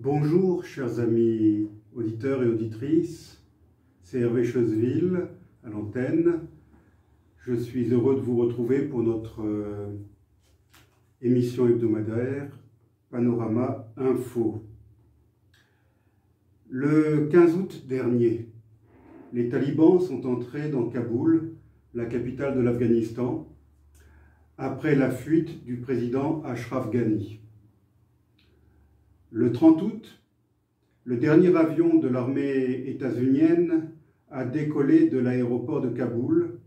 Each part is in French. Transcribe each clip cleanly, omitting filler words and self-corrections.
Bonjour chers amis auditeurs et auditrices, c'est Hervé Chezeville à l'antenne. Je suis heureux de vous retrouver pour notre émission hebdomadaire Panorama Info. Le 15 août dernier, les talibans sont entrés dans Kaboul, la capitale de l'Afghanistan, après la fuite du président Ashraf Ghani. Le 30 août, le dernier avion de l'armée états-unienne a décollé de l'aéroport de Kaboul,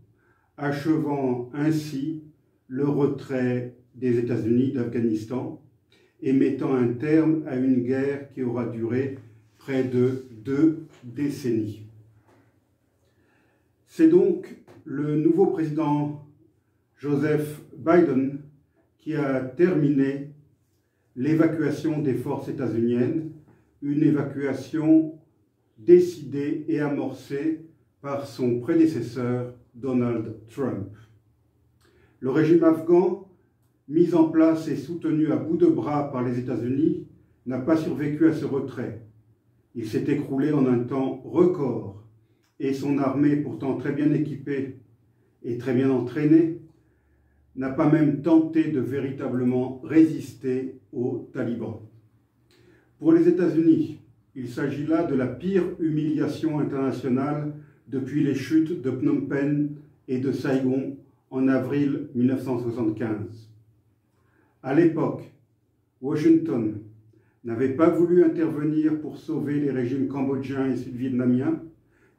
achevant ainsi le retrait des États-Unis d'Afghanistan et mettant un terme à une guerre qui aura duré près de 2 décennies. C'est donc le nouveau président Joseph Biden qui a terminé l'évacuation des forces états-uniennes, une évacuation décidée et amorcée par son prédécesseur Donald Trump. Le régime afghan, mis en place et soutenu à bout de bras par les États-Unis, n'a pas survécu à ce retrait. Il s'est écroulé en un temps record et son armée, pourtant très bien équipée et très bien entraînée, n'a pas même tenté de véritablement résister aux talibans. Pour les États-Unis, il s'agit là de la pire humiliation internationale depuis les chutes de Phnom Penh et de Saigon en avril 1975. À l'époque, Washington n'avait pas voulu intervenir pour sauver les régimes cambodgiens et sud-vietnamiens,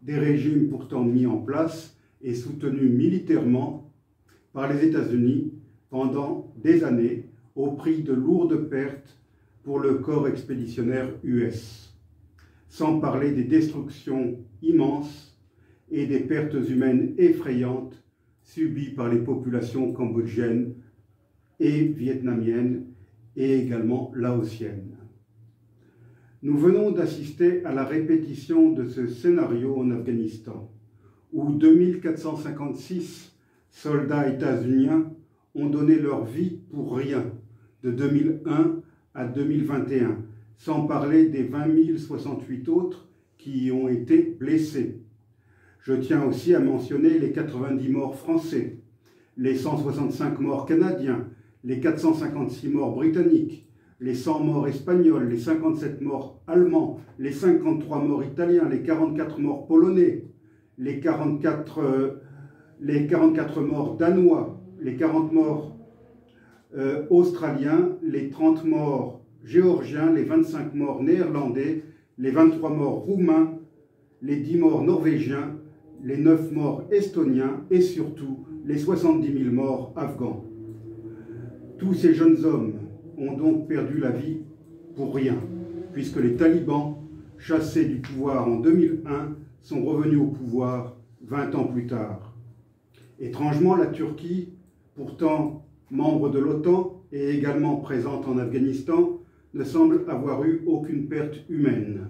des régimes pourtant mis en place et soutenus militairement par les États-Unis pendant des années au prix de lourdes pertes pour le corps expéditionnaire US, sans parler des destructions immenses et des pertes humaines effrayantes subies par les populations cambodgiennes et vietnamiennes et également laotiennes. Nous venons d'assister à la répétition de ce scénario en Afghanistan, où 2456 soldats états-uniens ont donné leur vie pour rien de 2001 à 2021, sans parler des 20 068 autres qui y ont été blessés. Je tiens aussi à mentionner les 90 morts français, les 165 morts canadiens, les 456 morts britanniques, les 100 morts espagnols, les 57 morts allemands, les 53 morts italiens, les 44 morts polonais, les 44 morts danois, les 40 morts australiens, les 30 morts géorgiens, les 25 morts néerlandais, les 23 morts roumains, les 10 morts norvégiens, les 9 morts estoniens et surtout les 70 000 morts afghans. Tous ces jeunes hommes ont donc perdu la vie pour rien, puisque les talibans, chassés du pouvoir en 2001, sont revenus au pouvoir 20 ans plus tard. Étrangement, la Turquie, pourtant membre de l'OTAN et également présente en Afghanistan, ne semble avoir eu aucune perte humaine.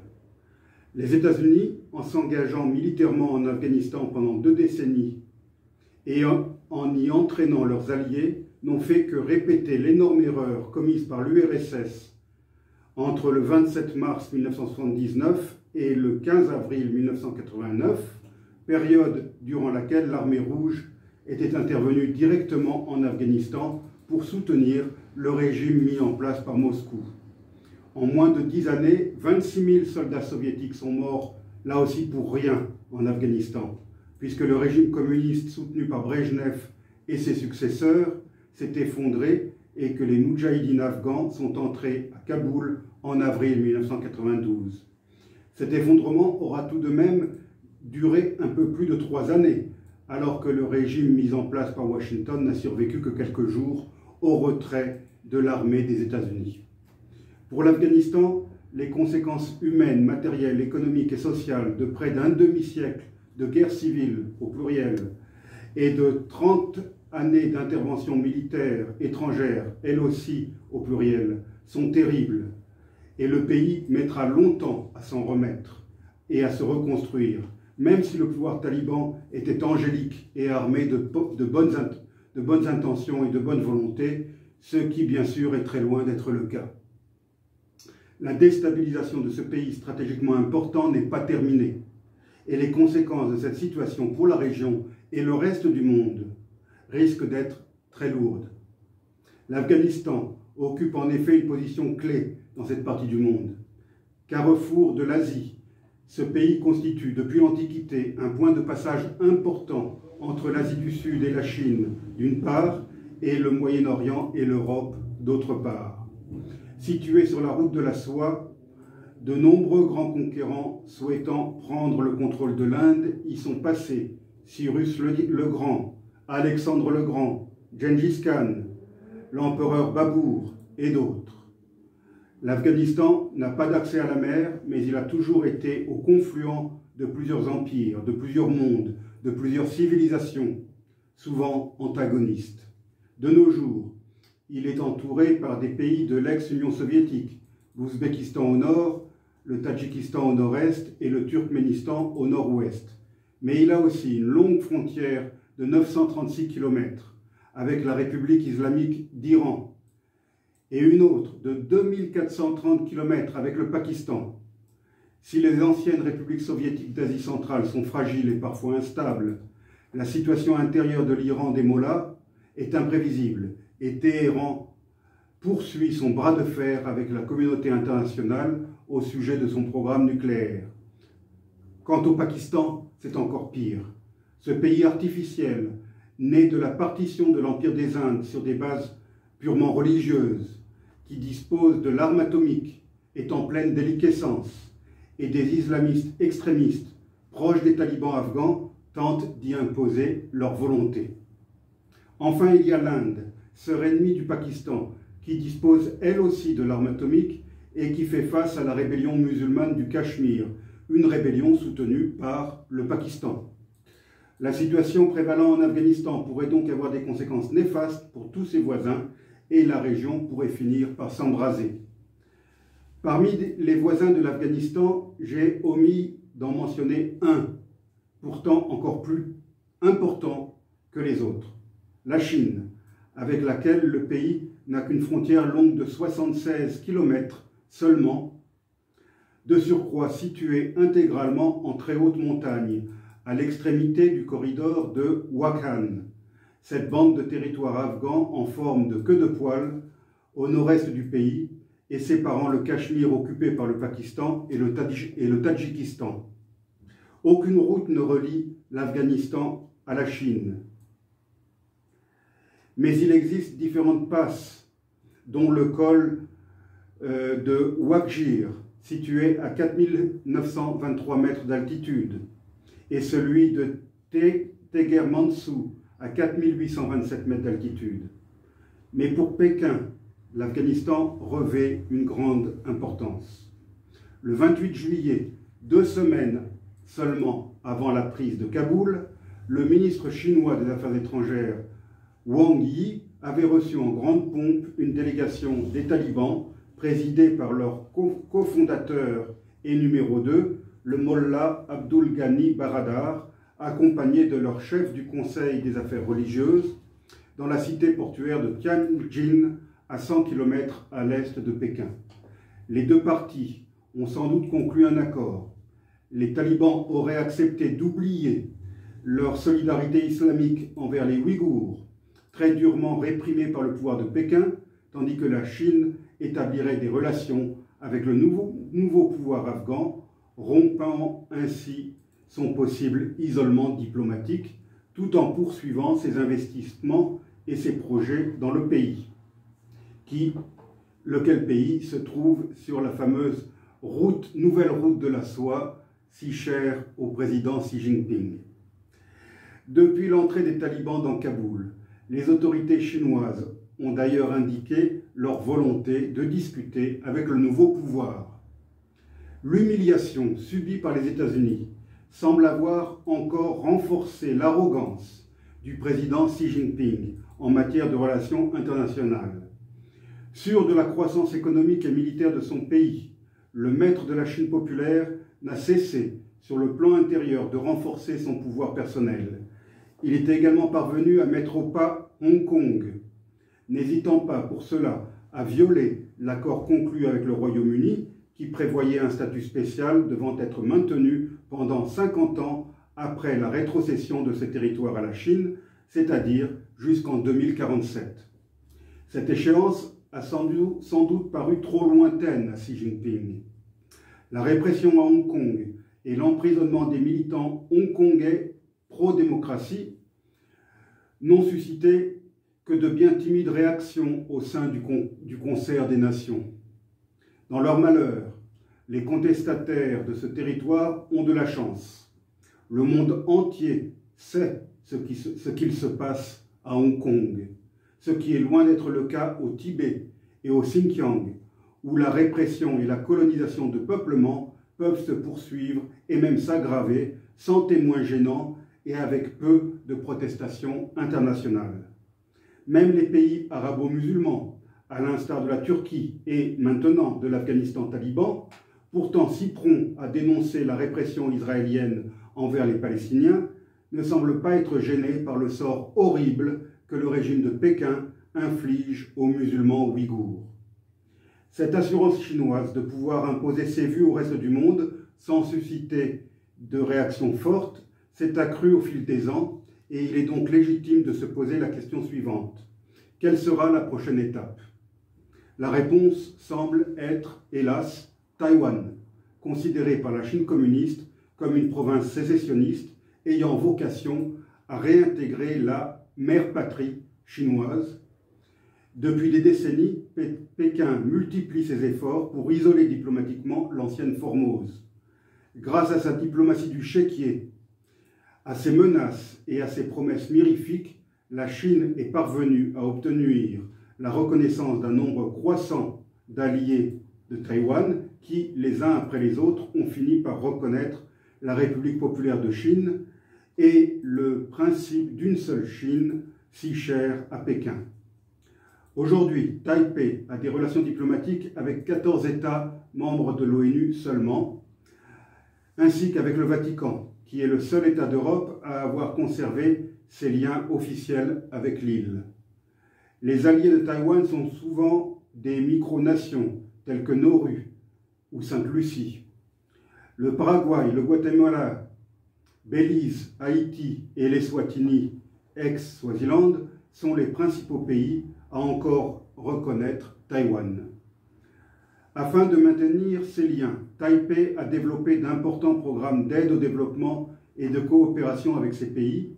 Les États-Unis, en s'engageant militairement en Afghanistan pendant 2 décennies et en y entraînant leurs alliés, n'ont fait que répéter l'énorme erreur commise par l'URSS entre le 27 mars 1979 et le 15 avril 1989, période durant laquelle l'armée rouge était intervenue directement en Afghanistan pour soutenir le régime mis en place par Moscou. En moins de 10 années, 26 000 soldats soviétiques sont morts, là aussi pour rien, en Afghanistan, puisque le régime communiste soutenu par Brejnev et ses successeurs s'est effondré et que les moudjahidines afghans sont entrés à Kaboul en avril 1992. Cet effondrement aura tout de même duré un peu plus de 3 années, alors que le régime mis en place par Washington n'a survécu que quelques jours au retrait de l'armée des États-Unis. Pour l'Afghanistan, les conséquences humaines, matérielles, économiques et sociales de près d'un demi-siècle de guerre civile, au pluriel, et de 30 années d'intervention militaire étrangère, elle aussi au pluriel, sont terribles, et le pays mettra longtemps à s'en remettre et à se reconstruire, même si le pouvoir taliban était angélique et armé de bonnes intentions et de bonne volonté, ce qui bien sûr est très loin d'être le cas. La déstabilisation de ce pays stratégiquement important n'est pas terminée et les conséquences de cette situation pour la région et le reste du monde risquent d'être très lourdes. L'Afghanistan occupe en effet une position clé dans cette partie du monde. Carrefour de l'Asie, ce pays constitue depuis l'Antiquité un point de passage important entre l'Asie du Sud et la Chine d'une part et le Moyen-Orient et l'Europe d'autre part. Situé sur la route de la soie, de nombreux grands conquérants souhaitant prendre le contrôle de l'Inde y sont passés. Cyrus le Grand, Alexandre le Grand, Gengis Khan, l'empereur Babour et d'autres. L'Afghanistan n'a pas d'accès à la mer, mais il a toujours été au confluent de plusieurs empires, de plusieurs mondes, de plusieurs civilisations, souvent antagonistes. De nos jours, il est entouré par des pays de l'ex-Union soviétique, l'Ouzbékistan au nord, le Tadjikistan au nord-est et le Turkménistan au nord-ouest. Mais il a aussi une longue frontière de 936 km avec la République islamique d'Iran et une autre de 2430 km avec le Pakistan. Si les anciennes républiques soviétiques d'Asie centrale sont fragiles et parfois instables, la situation intérieure de l'Iran des mollahs est imprévisible et Téhéran poursuit son bras de fer avec la communauté internationale au sujet de son programme nucléaire. Quant au Pakistan, c'est encore pire. Ce pays artificiel, né de la partition de l'Empire des Indes sur des bases purement religieuses, qui dispose de l'arme atomique, est en pleine déliquescence, et des islamistes extrémistes, proches des talibans afghans, tentent d'y imposer leur volonté. Enfin, il y a l'Inde, sœur ennemie du Pakistan, qui dispose elle aussi de l'arme atomique et qui fait face à la rébellion musulmane du Cachemire, une rébellion soutenue par le Pakistan. La situation prévalant en Afghanistan pourrait donc avoir des conséquences néfastes pour tous ses voisins et la région pourrait finir par s'embraser. Parmi les voisins de l'Afghanistan, j'ai omis d'en mentionner un, pourtant encore plus important que les autres, la Chine, avec laquelle le pays n'a qu'une frontière longue de 76 km seulement, de surcroît située intégralement en très haute montagne, à l'extrémité du corridor de Wakhan, cette bande de territoire afghan en forme de queue de poil au nord-est du pays et séparant le Cachemire occupé par le Pakistan et le Tadjikistan. Aucune route ne relie l'Afghanistan à la Chine. Mais il existe différentes passes, dont le col de Wakjir, situé à 4923 mètres d'altitude, et celui de Tegermansu, à 4827 mètres d'altitude. Mais pour Pékin, l'Afghanistan revêt une grande importance. Le 28 juillet, 2 semaines seulement avant la prise de Kaboul, le ministre chinois des Affaires étrangères, Wang Yi, avait reçu en grande pompe une délégation des talibans présidée par leur cofondateur et numéro 2, le Mollah Abdul Ghani Baradar, accompagné de leur chef du Conseil des affaires religieuses, dans la cité portuaire de Tianjin, à 100 km à l'est de Pékin. Les deux parties ont sans doute conclu un accord. Les talibans auraient accepté d'oublier leur solidarité islamique envers les Ouïghours, très durement réprimés par le pouvoir de Pékin, tandis que la Chine établirait des relations avec le nouveau pouvoir afghan, rompant ainsi son possible isolement diplomatique, tout en poursuivant ses investissements et ses projets dans le pays, lequel pays se trouve sur la fameuse nouvelle route de la soie, si chère au président Xi Jinping. Depuis l'entrée des talibans dans Kaboul, les autorités chinoises ont d'ailleurs indiqué leur volonté de discuter avec le nouveau pouvoir. L'humiliation subie par les États-Unis semble avoir encore renforcé l'arrogance du président Xi Jinping en matière de relations internationales. Sûr de la croissance économique et militaire de son pays, le maître de la Chine populaire n'a cessé, sur le plan intérieur, de renforcer son pouvoir personnel. Il est également parvenu à mettre au pas Hong Kong, n'hésitant pas pour cela a violé l'accord conclu avec le Royaume-Uni qui prévoyait un statut spécial devant être maintenu pendant 50 ans après la rétrocession de ces territoires à la Chine, c'est-à-dire jusqu'en 2047. Cette échéance a sans doute paru trop lointaine à Xi Jinping. La répression à Hong Kong et l'emprisonnement des militants hongkongais pro-démocratie n'ont suscité que de bien timides réactions au sein du concert des nations. Dans leur malheur, les contestataires de ce territoire ont de la chance. Le monde entier sait ce qu'il se passe à Hong Kong, ce qui est loin d'être le cas au Tibet et au Xinjiang, où la répression et la colonisation de peuplements peuvent se poursuivre et même s'aggraver sans témoins gênants et avec peu de protestations internationales. Même les pays arabo-musulmans, à l'instar de la Turquie et maintenant de l'Afghanistan taliban, pourtant si prompts à dénoncer la répression israélienne envers les Palestiniens, ne semblent pas être gênés par le sort horrible que le régime de Pékin inflige aux musulmans ouïghours. Cette assurance chinoise de pouvoir imposer ses vues au reste du monde sans susciter de réactions fortes s'est accrue au fil des ans et il est donc légitime de se poser la question suivante. Quelle sera la prochaine étape? La réponse semble être, hélas, Taïwan, considérée par la Chine communiste comme une province sécessionniste ayant vocation à réintégrer la mère patrie chinoise. Depuis des décennies, Pékin multiplie ses efforts pour isoler diplomatiquement l'ancienne Formose. Grâce à sa diplomatie du chéquier, à ses menaces et à ses promesses mirifiques, la Chine est parvenue à obtenir la reconnaissance d'un nombre croissant d'alliés de Taïwan qui, les uns après les autres, ont fini par reconnaître la République populaire de Chine et le principe d'une seule Chine, si cher à Pékin. Aujourd'hui, Taipei a des relations diplomatiques avec 14 États membres de l'ONU seulement, ainsi qu'avec le Vatican, qui est le seul État d'Europe à avoir conservé ses liens officiels avec l'île. Les alliés de Taïwan sont souvent des micronations, telles que Nauru ou Sainte-Lucie. Le Paraguay, le Guatemala, Belize, Haïti et l'Eswatini, ex-Swaziland, sont les principaux pays à encore reconnaître Taïwan. Afin de maintenir ces liens, Taipei a développé d'importants programmes d'aide au développement et de coopération avec ces pays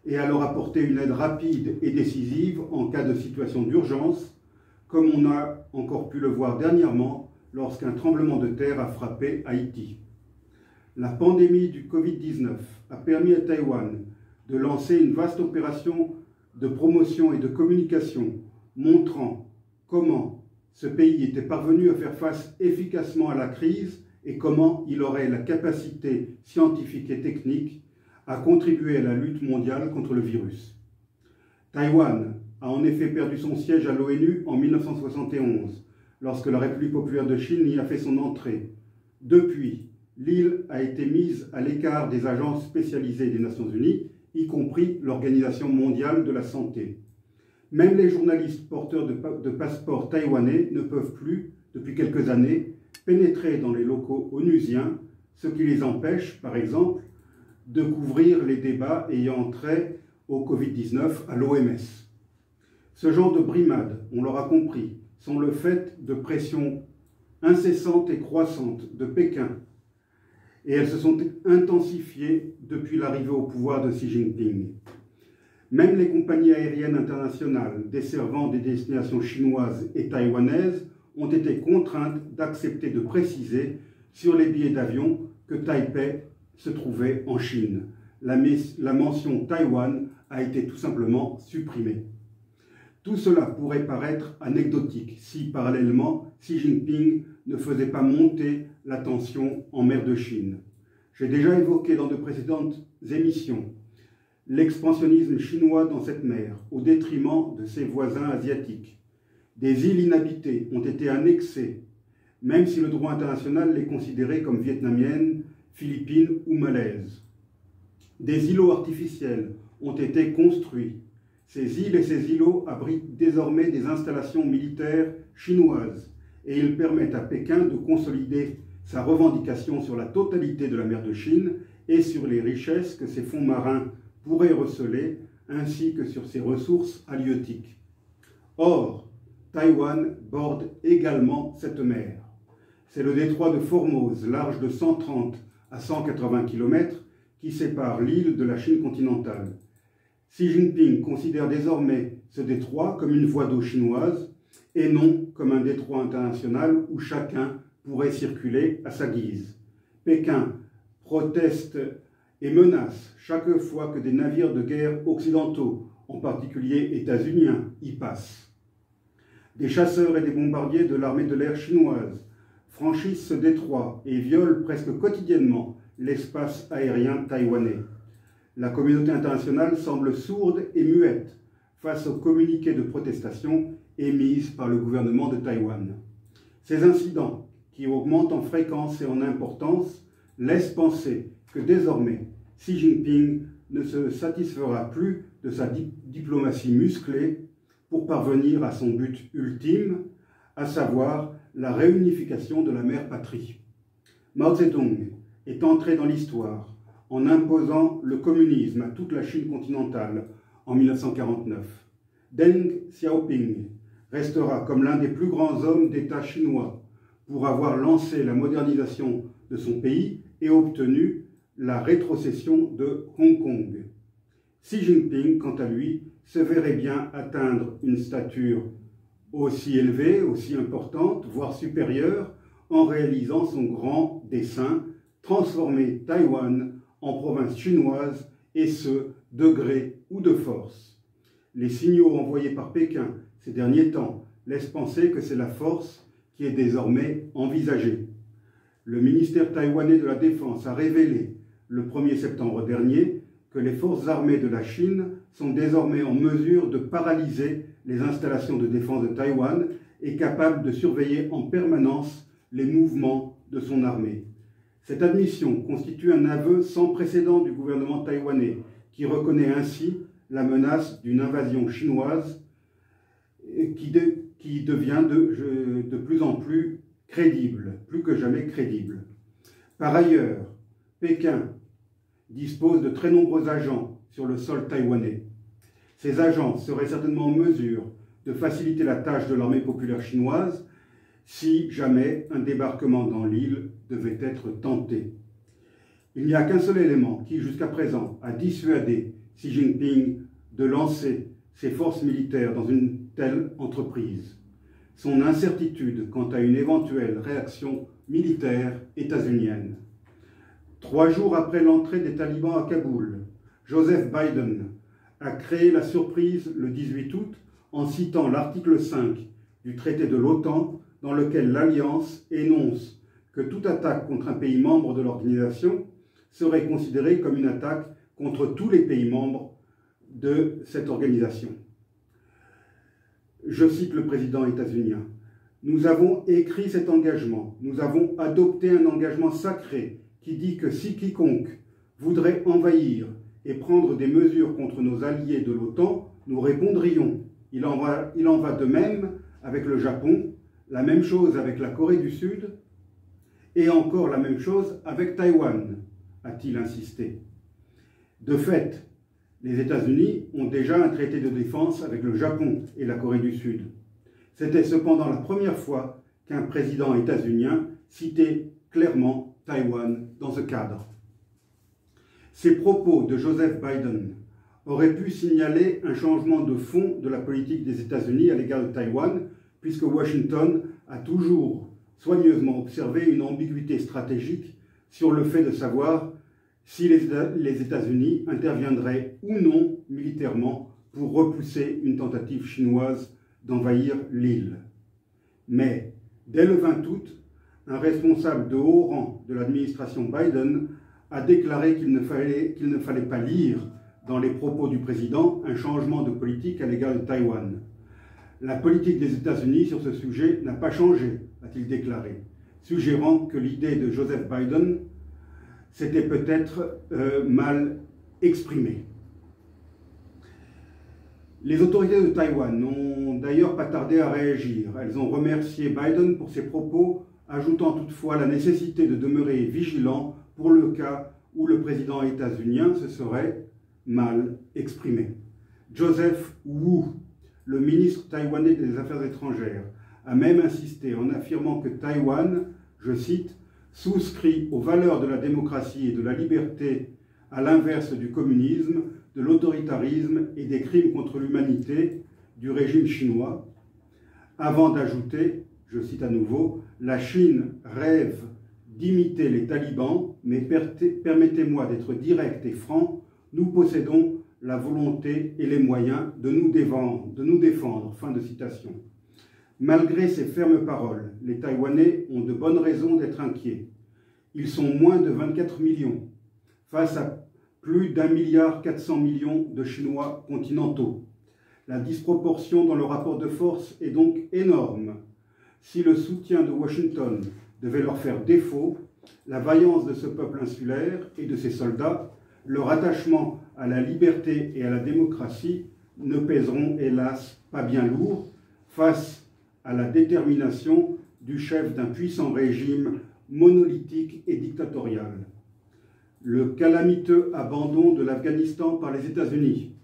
et a leur apporté une aide rapide et décisive en cas de situation d'urgence, comme on a encore pu le voir dernièrement lorsqu'un tremblement de terre a frappé Haïti. La pandémie du Covid-19 a permis à Taïwan de lancer une vaste opération de promotion et de communication montrant comment ce pays était parvenu à faire face efficacement à la crise et comment il aurait la capacité scientifique et technique à contribuer à la lutte mondiale contre le virus. Taïwan a en effet perdu son siège à l'ONU en 1971, lorsque la République populaire de Chine y a fait son entrée. Depuis, l'île a été mise à l'écart des agences spécialisées des Nations Unies, y compris l'Organisation mondiale de la santé. Même les journalistes porteurs de passeports taïwanais ne peuvent plus, depuis quelques années, pénétrer dans les locaux onusiens, ce qui les empêche, par exemple, de couvrir les débats ayant trait au Covid-19 à l'OMS. Ce genre de brimades, on l'aura compris, sont le fait de pressions incessantes et croissantes de Pékin, et elles se sont intensifiées depuis l'arrivée au pouvoir de Xi Jinping. Même les compagnies aériennes internationales desservant des destinations chinoises et taïwanaises ont été contraintes d'accepter de préciser sur les billets d'avion que Taipei se trouvait en Chine. La mention Taïwan a été tout simplement supprimée. Tout cela pourrait paraître anecdotique si, parallèlement, Xi Jinping ne faisait pas monter la tension en mer de Chine. J'ai déjà évoqué dans de précédentes émissions l'expansionnisme chinois dans cette mer, au détriment de ses voisins asiatiques. Des îles inhabitées ont été annexées, même si le droit international les considérait comme vietnamiennes, philippines ou malaises. Des îlots artificiels ont été construits. Ces îles et ces îlots abritent désormais des installations militaires chinoises et ils permettent à Pékin de consolider sa revendication sur la totalité de la mer de Chine et sur les richesses que ses fonds marins pourraient receler, ainsi que sur ses ressources halieutiques. Or, Taïwan borde également cette mer. C'est le détroit de Formose, large de 130 à 180 km, qui sépare l'île de la Chine continentale. Xi Jinping considère désormais ce détroit comme une voie d'eau chinoise et non comme un détroit international où chacun pourrait circuler à sa guise. Pékin proteste et menace chaque fois que des navires de guerre occidentaux, en particulier états-uniens, y passent. Des chasseurs et des bombardiers de l'armée de l'air chinoise franchissent ce détroit et violent presque quotidiennement l'espace aérien taïwanais. La communauté internationale semble sourde et muette face aux communiqués de protestation émis par le gouvernement de Taïwan. Ces incidents, qui augmentent en fréquence et en importance, laissent penser que désormais, Xi Jinping ne se satisfera plus de sa diplomatie musclée pour parvenir à son but ultime, à savoir la réunification de la mère patrie. Mao Zedong est entré dans l'histoire en imposant le communisme à toute la Chine continentale en 1949. Deng Xiaoping restera comme l'un des plus grands hommes d'État chinois pour avoir lancé la modernisation de son pays et obtenu la rétrocession de Hong Kong. Xi Jinping, quant à lui, se verrait bien atteindre une stature aussi élevée, aussi importante, voire supérieure, en réalisant son grand dessein, transformer Taïwan en province chinoise, et ce, de gré ou de force. Les signaux envoyés par Pékin ces derniers temps laissent penser que c'est la force qui est désormais envisagée. Le ministère taïwanais de la Défense a révélé le 1er septembre dernier que les forces armées de la Chine sont désormais en mesure de paralyser les installations de défense de Taïwan et capables de surveiller en permanence les mouvements de son armée. Cette admission constitue un aveu sans précédent du gouvernement taïwanais, qui reconnaît ainsi la menace d'une invasion chinoise qui devient de plus en plus crédible, plus que jamais crédible. Par ailleurs, Pékin dispose de très nombreux agents sur le sol taïwanais. Ces agents seraient certainement en mesure de faciliter la tâche de l'armée populaire chinoise si jamais un débarquement dans l'île devait être tenté. Il n'y a qu'un seul élément qui, jusqu'à présent, a dissuadé Xi Jinping de lancer ses forces militaires dans une telle entreprise: son incertitude quant à une éventuelle réaction militaire états-unienne. 3 jours après l'entrée des talibans à Kaboul, Joseph Biden a créé la surprise le 18 août en citant l'article 5 du traité de l'OTAN, dans lequel l'Alliance énonce que toute attaque contre un pays membre de l'organisation serait considérée comme une attaque contre tous les pays membres de cette organisation. Je cite le président états-unien: « Nous avons écrit cet engagement, nous avons adopté un engagement sacré qui dit que si quiconque voudrait envahir et prendre des mesures contre nos alliés de l'OTAN, nous répondrions. Il en va de même avec le Japon, la même chose avec la Corée du Sud, et encore la même chose avec Taïwan, a-t-il insisté. De fait, les États-Unis ont déjà un traité de défense avec le Japon et la Corée du Sud. C'était cependant la première fois qu'un président états-unien citait clairement Taïwan dans ce cadre. Ces propos de Joseph Biden auraient pu signaler un changement de fond de la politique des États-Unis à l'égard de Taïwan, puisque Washington a toujours soigneusement observé une ambiguïté stratégique sur le fait de savoir si les États-Unis interviendraient ou non militairement pour repousser une tentative chinoise d'envahir l'île. Mais, dès le 20 août, un responsable de haut rang de l'administration Biden a déclaré qu'il ne fallait pas lire dans les propos du président un changement de politique à l'égard de Taïwan. La politique des États-Unis sur ce sujet n'a pas changé, a-t-il déclaré, suggérant que l'idée de Joseph Biden s'était peut-être mal exprimée. Les autorités de Taïwan n'ont d'ailleurs pas tardé à réagir. Elles ont remercié Biden pour ses propos, ajoutant toutefois la nécessité de demeurer vigilant pour le cas où le président états-unien se serait mal exprimé. Joseph Wu, le ministre taïwanais des Affaires étrangères, a même insisté en affirmant que Taïwan, je cite, « souscrit aux valeurs de la démocratie et de la liberté, à l'inverse du communisme, de l'autoritarisme et des crimes contre l'humanité du régime chinois », avant d'ajouter, je cite à nouveau, « La Chine rêve d'imiter les talibans, mais permettez-moi d'être direct et franc, nous possédons la volonté et les moyens de nous défendre. » Fin de citation. Malgré ces fermes paroles, les Taïwanais ont de bonnes raisons d'être inquiets. Ils sont moins de 24 millions, face à plus d'1,4 milliard de Chinois continentaux. La disproportion dans le rapport de force est donc énorme. Si le soutien de Washington devait leur faire défaut, la vaillance de ce peuple insulaire et de ses soldats, leur attachement à la liberté et à la démocratie ne pèseront hélas pas bien lourd face à la détermination du chef d'un puissant régime monolithique et dictatorial. Le calamiteux abandon de l'Afghanistan par les États-Unis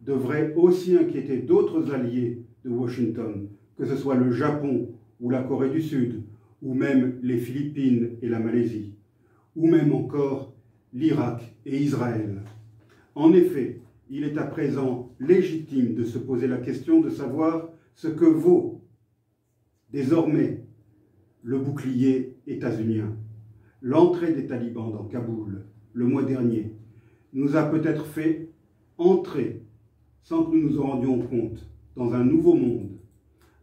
devrait aussi inquiéter d'autres alliés de Washington, que ce soit le Japon ou la Corée du Sud, ou même les Philippines et la Malaisie, ou même encore l'Irak et Israël. En effet, il est à présent légitime de se poser la question de savoir ce que vaut désormais le bouclier états-unien. L'entrée des talibans dans Kaboul le mois dernier nous a peut-être fait entrer, sans que nous nous en rendions compte, dans un nouveau monde,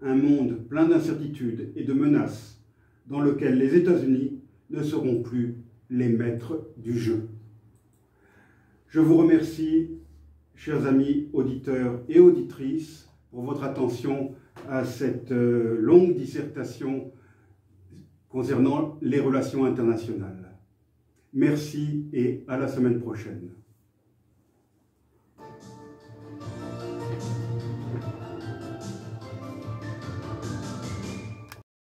un monde plein d'incertitudes et de menaces, dans lequel les États-Unis ne seront plus les maîtres du jeu. Je vous remercie, chers amis auditeurs et auditrices, pour votre attention à cette longue dissertation concernant les relations internationales. Merci et à la semaine prochaine.